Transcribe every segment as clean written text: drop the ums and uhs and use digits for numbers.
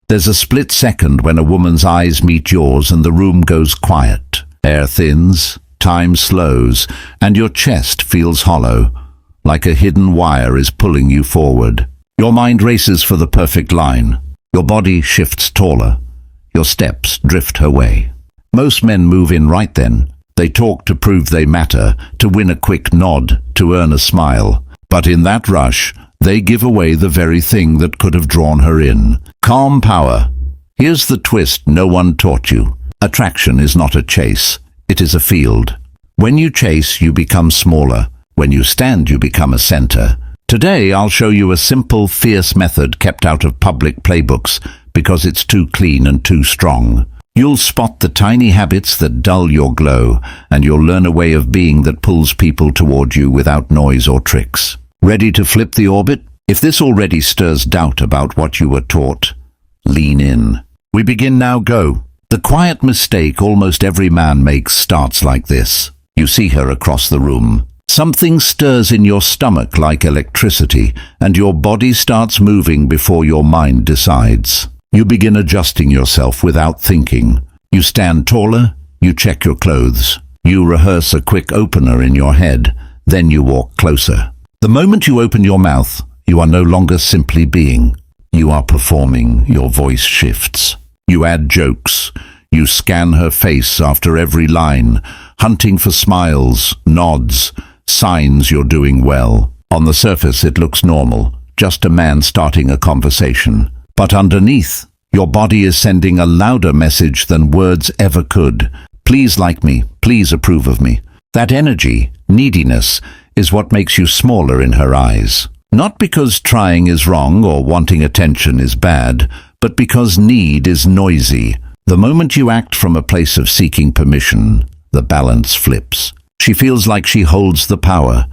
There's a split second when a woman's eyes meet yours and the room goes quiet. Air thins, time slows, and your chest feels hollow, like a hidden wire is pulling you forward. Your mind races for the perfect line. Your body shifts taller. Your steps drift her way. Most men move in right then. They talk to prove they matter, to win a quick nod, to earn a smile. But in that rush, they give away the very thing that could have drawn her in. Calm power. Here's the twist no one taught you. Attraction is not a chase. It is a field. When you chase, you become smaller. When you stand, you become a center. Today, I'll show you a simple, fierce method kept out of public playbooks because it's too clean and too strong. You'll spot the tiny habits that dull your glow, and you'll learn a way of being that pulls people toward you without noise or tricks. Ready to flip the orbit? If this already stirs doubt about what you were taught, lean in. We begin now, go. The quiet mistake almost every man makes starts like this. You see her across the room. Something stirs in your stomach like electricity, and your body starts moving before your mind decides. You begin adjusting yourself without thinking. You stand taller, you check your clothes. You rehearse a quick opener in your head, then you walk closer. The moment you open your mouth, you are no longer simply being. You are performing, your voice shifts. You add jokes. You scan her face after every line, hunting for smiles, nods, signs you're doing well. On the surface it looks normal, just a man starting a conversation. But underneath, your body is sending a louder message than words ever could. Please like me, please approve of me. That energy, neediness, is what makes you smaller in her eyes. Not because trying is wrong or wanting attention is bad, but because need is noisy. The moment you act from a place of seeking permission, the balance flips. She feels like she holds the power,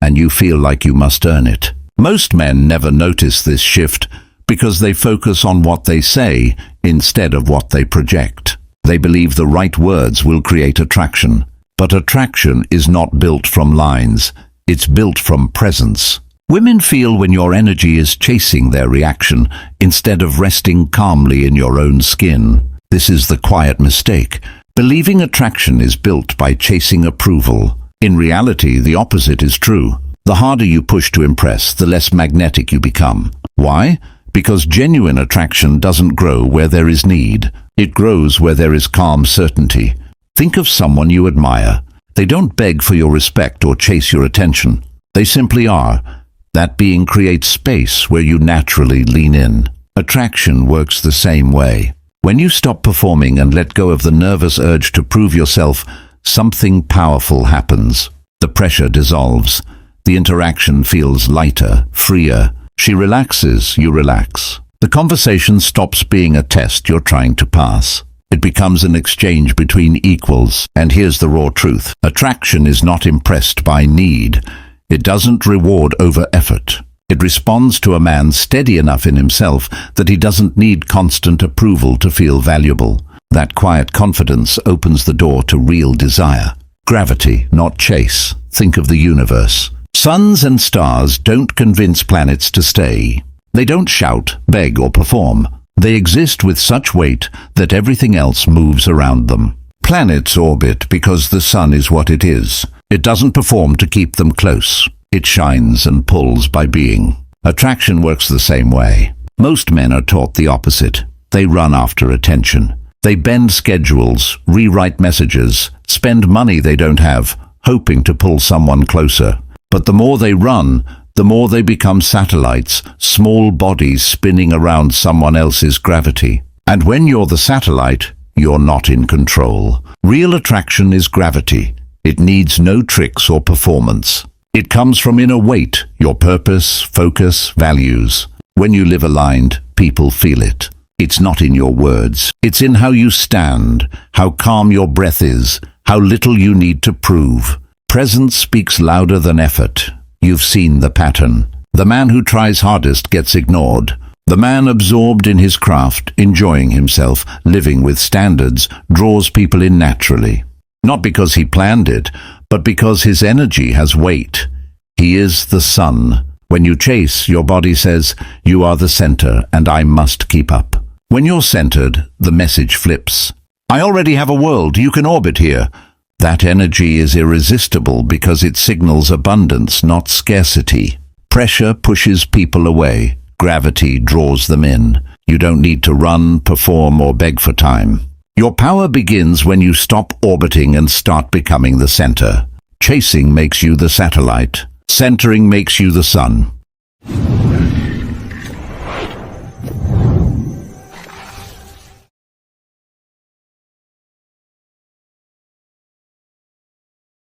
and you feel like you must earn it. Most men never notice this shift because they focus on what they say instead of what they project. They believe the right words will create attraction. But attraction is not built from lines, it's built from presence. Women feel when your energy is chasing their reaction instead of resting calmly in your own skin. This is the quiet mistake. Believing attraction is built by chasing approval. In reality, the opposite is true. The harder you push to impress, the less magnetic you become. Why? Because genuine attraction doesn't grow where there is need. It grows where there is calm certainty. Think of someone you admire. They don't beg for your respect or chase your attention. They simply are. That being creates space where you naturally lean in. Attraction works the same way. When you stop performing and let go of the nervous urge to prove yourself, something powerful happens. The pressure dissolves. The interaction feels lighter, freer. She relaxes, you relax. The conversation stops being a test you're trying to pass. It becomes an exchange between equals. And here's the raw truth. Attraction is not impressed by need. It doesn't reward over effort. It responds to a man steady enough in himself that he doesn't need constant approval to feel valuable. That quiet confidence opens the door to real desire. Gravity, not chase. Think of the universe. Suns and stars don't convince planets to stay. They don't shout, beg, or perform. They exist with such weight that everything else moves around them. Planets orbit because the sun is what it is. It doesn't perform to keep them close. It shines and pulls by being. Attraction works the same way. Most men are taught the opposite. They run after attention. They bend schedules, rewrite messages, spend money they don't have, hoping to pull someone closer. But the more they run, the more they become satellites, small bodies spinning around someone else's gravity. And when you're the satellite, you're not in control. Real attraction is gravity. It needs no tricks or performance. It comes from inner weight, your purpose, focus, values. When you live aligned, people feel it. It's not in your words. It's in how you stand, how calm your breath is, how little you need to prove. Presence speaks louder than effort. You've seen the pattern. The man who tries hardest gets ignored. The man absorbed in his craft, enjoying himself, living with standards, draws people in naturally. Not because he planned it, but because his energy has weight. He is the sun. When you chase, your body says, "You are the center, and I must keep up." When you're centered, the message flips. I already have a world, you can orbit here. That energy is irresistible because it signals abundance, not scarcity. Pressure pushes people away. Gravity draws them in. You don't need to run, perform, or beg for time. Your power begins when you stop orbiting and start becoming the center. Chasing makes you the satellite. Centering makes you the sun.